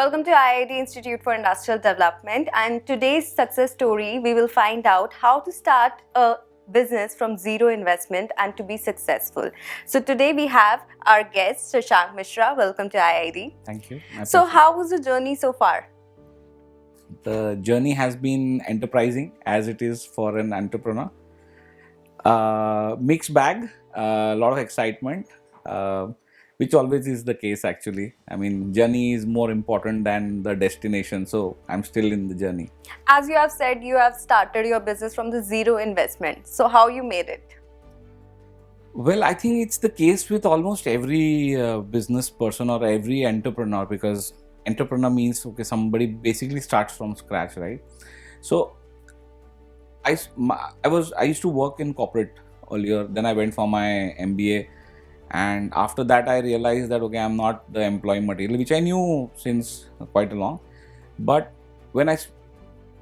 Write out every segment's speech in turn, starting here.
Welcome to IIT Institute for Industrial Development, and today's success story, we will find out how to start a business from zero investment and to be successful. So today we have our guest Shashank Mishra. Welcome to IIT. Thank you. So how was the journey so far? The journey has been enterprising as it is for an entrepreneur. Mixed bag, a lot of excitement, which always is the case actually. I mean, journey is more important than the destination, so I'm still in the journey. As you have said, you have started your business from the zero investment. So how you made it? Well, I think it's the case with almost every business person or every entrepreneur, because entrepreneur means okay, somebody basically starts from scratch, right? So I used to work in corporate earlier. Then I went for my MBA, and after that I realized that okay, I'm not the employee material, which I knew since quite a long. But when I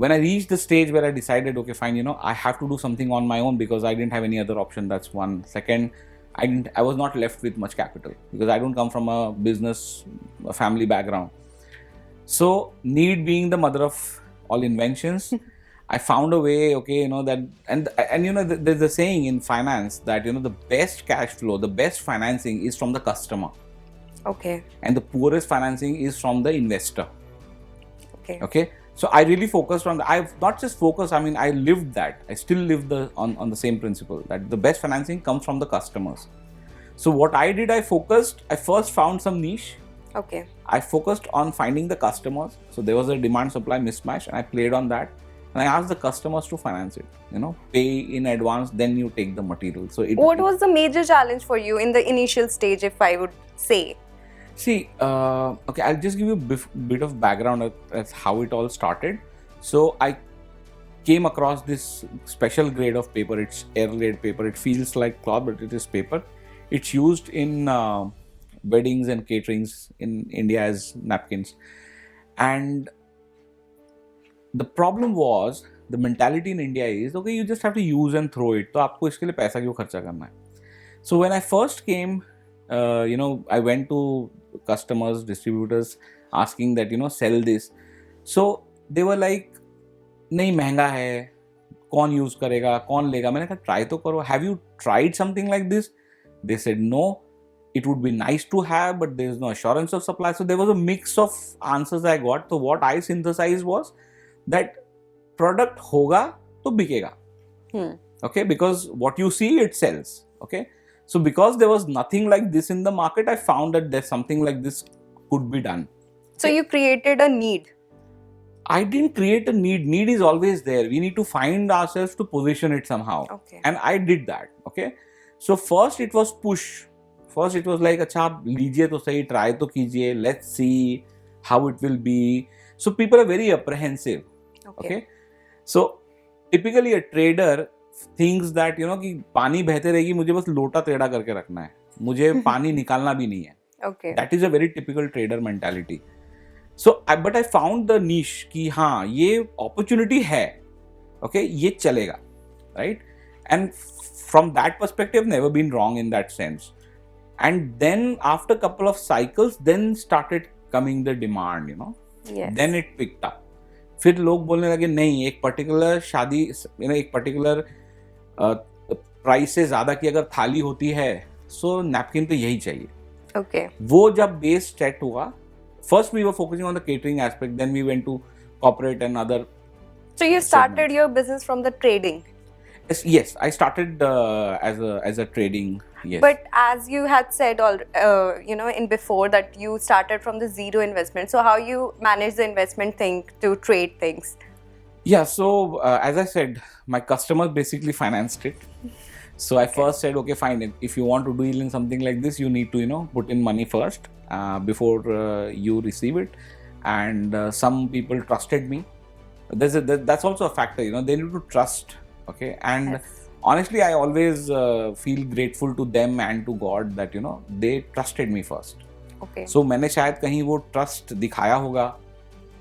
reached the stage where I decided, okay, fine, I have to do something on my own because I didn't have any other option. That's one. Second, I was not left with much capital because I don't come from a business, a family background. So need being the mother of all inventions, I found a way, okay, there's a saying in finance that, the best cash flow, the best financing is from the customer. Okay. And the poorest financing is from the investor. Okay. Okay. So I really focused on that. I've not just focused, I lived that. I still live on the same principle that the best financing comes from the customers. So what I did, I first found some niche. Okay. I focused on finding the customers. So there was a demand supply mismatch and I played on that. And I asked the customers to finance it, pay in advance, then you take the material. So what was the major challenge for you in the initial stage, if I would say? See, okay, I'll just give you a bit of background as how it all started. So I came across this special grade of paper. It's airlaid paper. It feels like cloth, but it is paper. It's used in weddings and caterings in India as napkins. And the problem was, the mentality in India is, okay, you just have to use and throw it. तो आपको इसके लिए पैसा क्यों खर्चा करना है? So when I first came, I went to customers, distributors, asking that, sell this. So they were like, नहीं महंगा है, कौन यूज करेगा, कौन लेगा? मैंने कहा try तो करो. Have you tried something like this? They said no. It would be nice to have, but there is no assurance of supply. So there was a mix of answers I got. So what I synthesized was that product hoga to bikega. Okay, because what you see, it sells. Okay, so because there was nothing like this in the market, I found that there's something like this could be done. So you created a need. I didn't create a need. Need is always there. We need to find ourselves to position it somehow. Okay. And I did that. Okay. So first it was push. First it was like, अच्छा आप लीजिए तो सही, try तो कीजिए, let's see how it will be. So people are very apprehensive. Okay. So typically a trader thinks that, कि पानी बहते रहेगी, मुझे बस लोटा टेढ़ा करके रखना है, मुझे पानी निकालना भी नहीं है. Okay. That is a very typical trader mentality. So, but I found the niche कि हाँ ये opportunity है, okay, ये चलेगा, right? And from that perspective, never been wrong in that sense. And then after a couple of cycles, then started coming the demand, Yes. Then it picked up. फिर लोग बोलने लगे नहीं, एक पर्टिकुलर शादी, एक पर्टिकुलर प्राइस से ज्यादा की अगर थाली होती है, सो नैपकिन तो यही चाहिए. Okay. वो जब बेस सेट हुआ, first we were focusing on the catering aspect, then we went to corporate and other. So you started your business from the trading. Yes, I started as a trading. Yes. But as you had said, in before that you started from the zero investment. So how you manage the investment thing to trade things? Yeah. So as I said, my customers basically financed it. So I first said, okay, fine. If you want to deal in something like this, you need to put in money first before you receive it. And some people trusted me. That's also a factor. They need to trust. Okay. And Yes. honestly, I always feel grateful to them and to God that they trusted me first. Okay. So मैंने शायद कहीं वो trust दिखाया होगा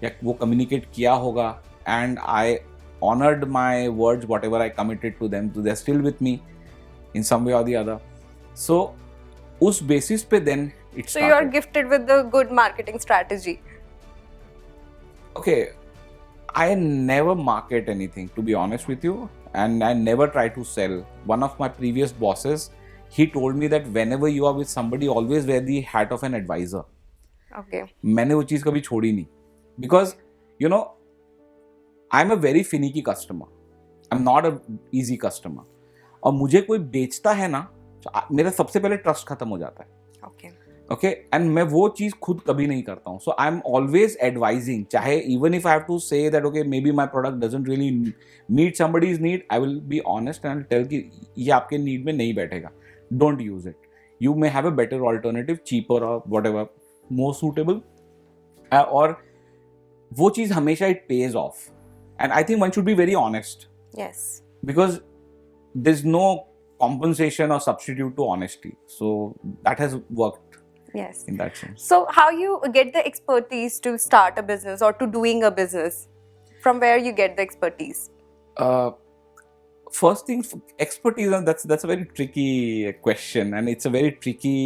या वो communicate किया होगा, and I honored my words, whatever I committed to them. So they're still with me in some way or the other. So उस basis पे then it started. So you are gifted with the good marketing strategy. Okay, I never market anything, to be honest with you, and I never try to sell. One of my previous bosses, he told me that whenever you are with somebody, always wear the hat of an advisor. Okay. मैंने वो चीज़ कभी छोड़ी नहीं, because you know I'm a very finicky customer. I'm not a easy customer. और मुझे कोई बेचता है ना, तो मेरा सबसे पहले ट्रस्ट खत्म हो जाता है. Okay. ओके एंड मैं वो चीज़ खुद कभी नहीं करता हूँ. So I am always advising, चाहे even if I have to say that okay maybe my product doesn't really meet somebody's need, I will be honest and tell कि ये आपके नीड में नहीं बैठेगा, don't use it. You may have a better alternative, cheaper और whatever more suitable. और वो चीज़ हमेशा it pays off. And I think one should be very honest, Yes. because there's no compensation or substitute to honesty. So that has worked Yes. in that sense. So how you get the expertise to start a business or to doing a business? From where you get the expertise? First thing, expertise, and that's a very tricky question, and it's a very tricky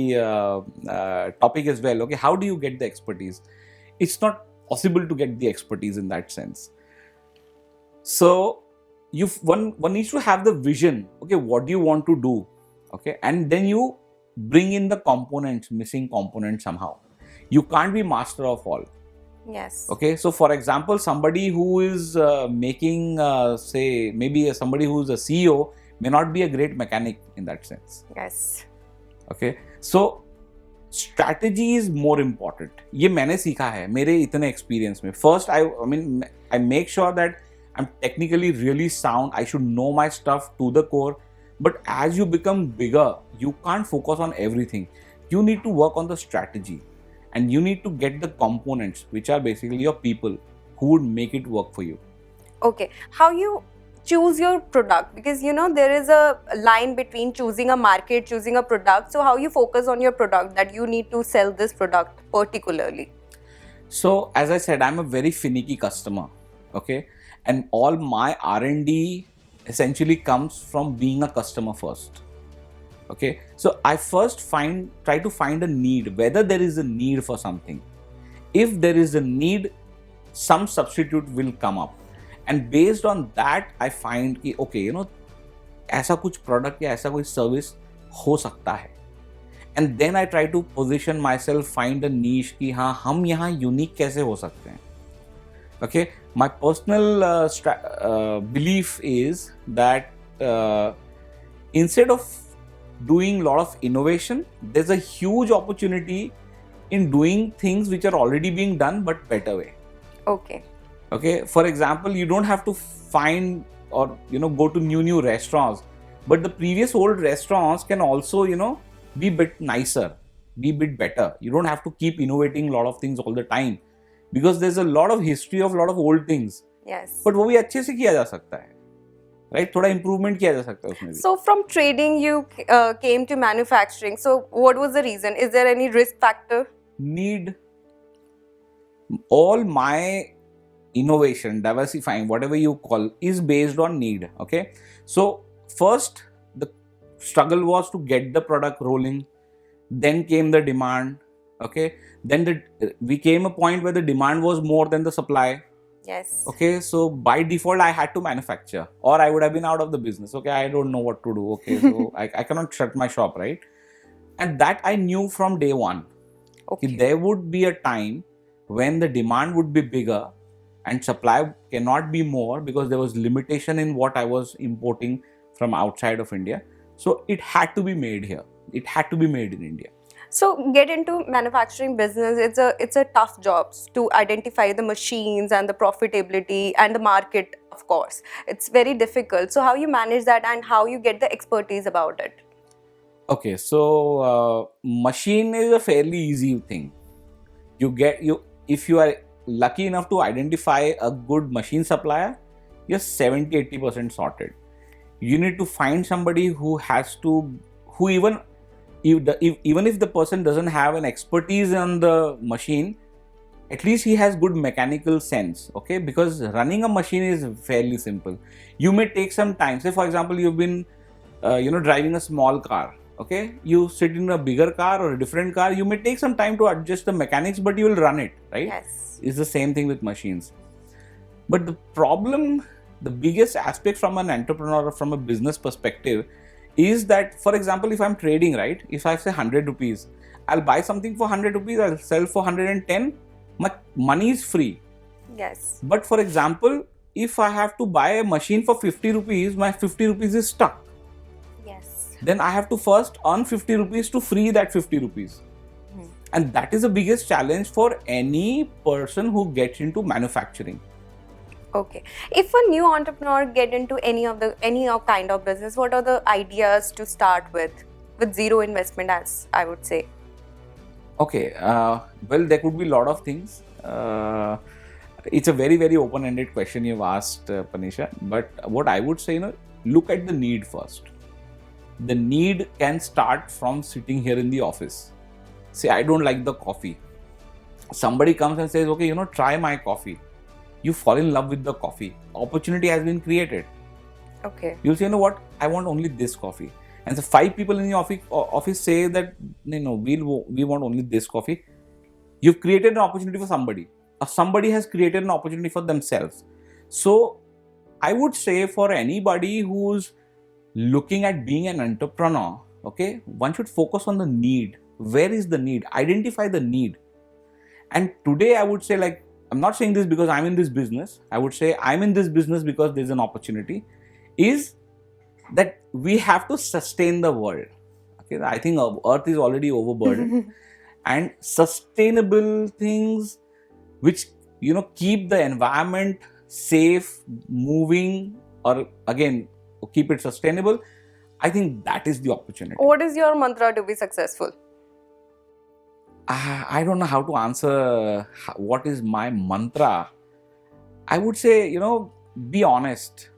topic as well. Okay, how do you get the expertise? It's not possible to get the expertise in that sense. So one needs to have the vision. Okay, what do you want to do? Okay, and then you bring in the components, missing components somehow. You can't be master of all. Yes. Okay, so for example, somebody who is making, say, maybe somebody who's a CEO may not be a great mechanic in that sense. Yes. Okay, so strategy is more important. ये मैंने सीखा है मेरे इतने experience में. First, I make sure that I'm technically really sound. I should know my stuff to the core. But as you become bigger, you can't focus on everything. You need to work on the strategy, and you need to get the components, which are basically your people who would make it work for you. Okay. How you choose your product? Because you know there is a line between choosing a market, choosing a product. So how you focus on your product that you need to sell this product particularly? So as I said, I'm a very finicky customer. Okay, and all my R&D essentially comes from being a customer first. Okay, so I first try to find a need, whether there is a need for something. If there is a need, some substitute will come up, and based on that I find कि okay, you know, ऐसा कुछ product या ऐसा कोई service हो सकता है. And then I try to position myself, find a niche कि हाँ हम यहाँ unique कैसे हो सकते हैं. Okay, my personal belief is that instead of doing a lot of innovation, there's a huge opportunity in doing things which are already being done but better way. Okay. Okay, for example, you don't have to find or go to new restaurants, but the previous old restaurants can also be a bit nicer, be a bit better. You don't have to keep innovating a lot of things all the time, because there's a lot of history of a lot of old things. Yes. But वो भी अच्छे से किया जा सकता है, right? थोड़ा improvement किया जा सकता है उसमें भी. So from trading you came to manufacturing. So what was the reason? Is there any risk factor? Need. All my innovation, diversifying, whatever you call, is based on need. Okay, so first the struggle was to get the product rolling, then came the demand. Okay, then we came a point where the demand was more than the supply. Yes. Okay, so by default I had to manufacture, or I would have been out of the business. Okay, I don't know what to do. Okay, so I cannot shut my shop, right? And that I knew from day one. Okay. There would be a time when the demand would be bigger and supply cannot be more, because there was limitation in what I was importing from outside of India. So it had to be made here. It had to be made in India. So get into manufacturing business. It's a tough job to identify the machines and the profitability and the market, of course. It's very difficult. So how you manage that and how you get the expertise about it? Okay, so machine is a fairly easy thing. If you are lucky enough to identify a good machine supplier, you're 70-80% sorted. You need to find somebody who even if the person doesn't have an expertise on the machine, at least he has good mechanical sense. Okay, because running a machine is fairly simple. You may take some time. Say for example, you've been driving a small car. Okay, you sit in a bigger car or a different car, you may take some time to adjust the mechanics, but you will run it, right? Yes. It's the same thing with machines. But the problem, the biggest aspect from an entrepreneur or from a business perspective is that, for example, if I'm trading, right, if I say 100 rupees, I'll buy something for 100 rupees, I'll sell for 110, my money is free. Yes. But for example, if I have to buy a machine for 50 rupees, my 50 rupees is stuck. Yes. Then I have to first earn 50 rupees to free that 50 rupees. And that is the biggest challenge for any person who gets into manufacturing. Okay. If a new entrepreneur get into any kind of business, what are the ideas to start with zero investment, as I would say? Okay. Well, there could be a lot of things. It's a very, very open-ended question you've asked, Panisha. But what I would say, look at the need first. The need can start from sitting here in the office. Say, I don't like the coffee. Somebody comes and says, okay, try my coffee. You fall in love with the coffee. Opportunity has been created. Okay. You'll say, what? I want only this coffee. And so 5 people in the office say that, we want only this coffee. You've created an opportunity for somebody. Or somebody has created an opportunity for themselves. So I would say for anybody who's looking at being an entrepreneur, okay, one should focus on the need. Where is the need? Identify the need. And today I would say, I'm not saying this because I'm in this business. I would say I'm in this business because there's an opportunity. Is that we have to sustain the world. Okay, I think Earth is already overburdened. And sustainable things which keep the environment safe, moving, or again keep it sustainable, I think that is the opportunity. What is your mantra to be successful? I don't know how to answer what is my mantra. I would say, be honest.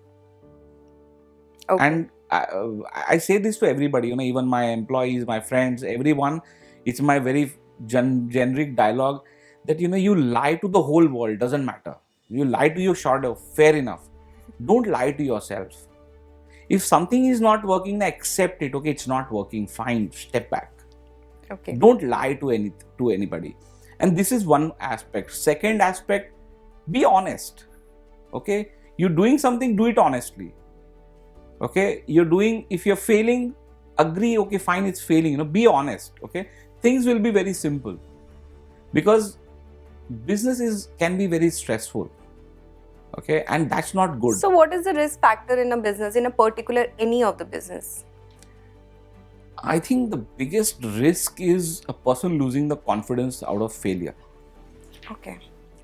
Okay. And I say this to everybody, even my employees, my friends, everyone. It's my very generic dialogue that, you lie to the whole world, doesn't matter. You lie to your shadow, fair enough. Don't lie to yourself. If something is not working, accept it. Okay, it's not working. Fine, step back. Okay. Don't lie to anybody. And this is one aspect. Second aspect, be honest. Okay, you're doing something, do it honestly. Okay, if you're failing, agree, okay, fine, it's failing, be honest. Okay, things will be very simple, because business can be very stressful. Okay, and that's not good. So what is the risk factor in a business, in a particular any of the business? I think the biggest risk is a person losing the confidence out of failure. Okay.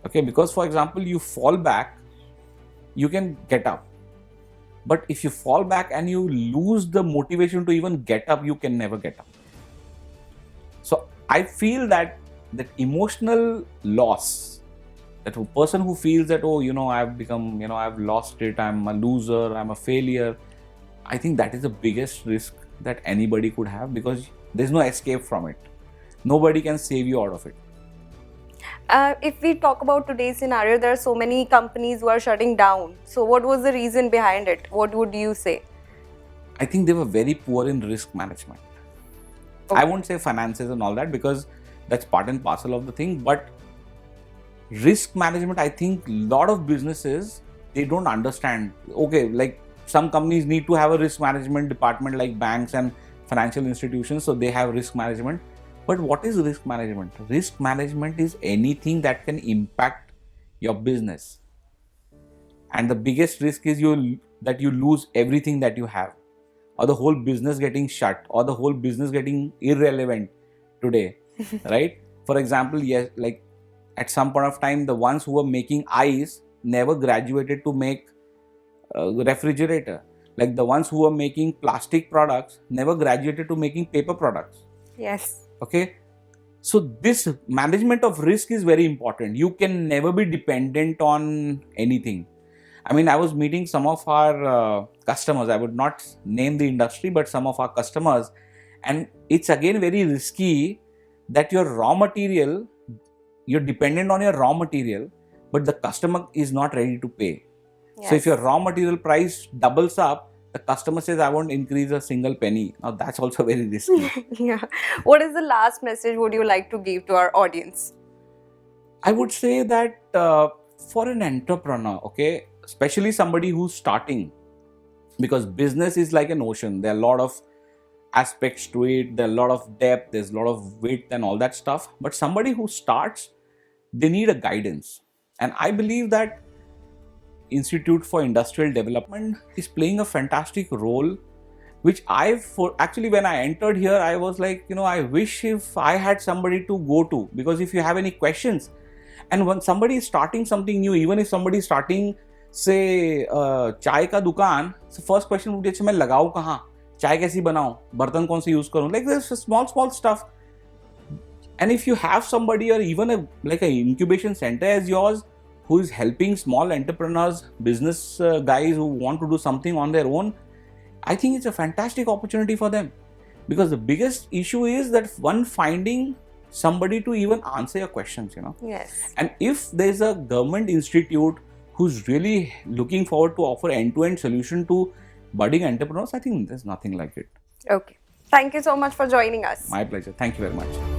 Okay, because for example, you fall back, you can get up. But if you fall back and you lose the motivation to even get up, you can never get up. So I feel that emotional loss, that a person who feels that, I've become, I've lost it, I'm a loser, I'm a failure, I think that is the biggest risk that anybody could have, because there's no escape from it. Nobody can save you out of it. If we talk about today's scenario, there are so many companies who are shutting down. So what was the reason behind it? What would you say? I think they were very poor in risk management. Okay. I won't say finances and all that, because that's part and parcel of the thing. But risk management, I think a lot of businesses, they don't understand. Okay, like some companies need to have a risk management department, like banks and financial institutions. So they have risk management. But what is risk management? Risk management is anything that can impact your business. And the biggest risk is that you lose everything that you have, or the whole business getting shut, or the whole business getting irrelevant today, right? For example, yes, like at some point of time, the ones who were making ice never graduated to make refrigerator. Like the ones who were making plastic products never graduated to making paper products. Yes. Okay, so this management of risk is very important. You can never be dependent on anything. I mean, I was meeting some of our customers. I would not name the industry, but some of our customers, and it's again very risky that your raw material, you're dependent on your raw material, but the customer is not ready to pay. Yes. So if your raw material price doubles up, the customer says, I won't increase a single penny. Now that's also very risky. Yeah. What is the last message would you like to give to our audience? I would say that for an entrepreneur, okay, especially somebody who's starting, because business is like an ocean. There are a lot of aspects to it, there are a lot of depth, there's a lot of width and all that stuff. But somebody who starts, they need a guidance. And I believe that Institute for Industrial Development is playing a fantastic role, which actually when I entered here, I was like, I wish if I had somebody to go to, because if you have any questions, and when somebody is starting something new, even if somebody is starting, say, चाय का दुकान, so first question would be, अच्छा मैं लगाऊं कहाँ, चाय कैसी बनाऊं, बर्तन कौन से यूज करूं, like there's small stuff. And if you have somebody or even like an incubation center as yours who is helping small entrepreneurs, business guys who want to do something on their own, I think it's a fantastic opportunity for them, because the biggest issue is that one, finding somebody to even answer your questions, Yes. And if there's a government institute who's really looking forward to offer end-to-end solution to budding entrepreneurs, I think there's nothing like it. Okay. Thank you so much for joining us. My pleasure. Thank you very much.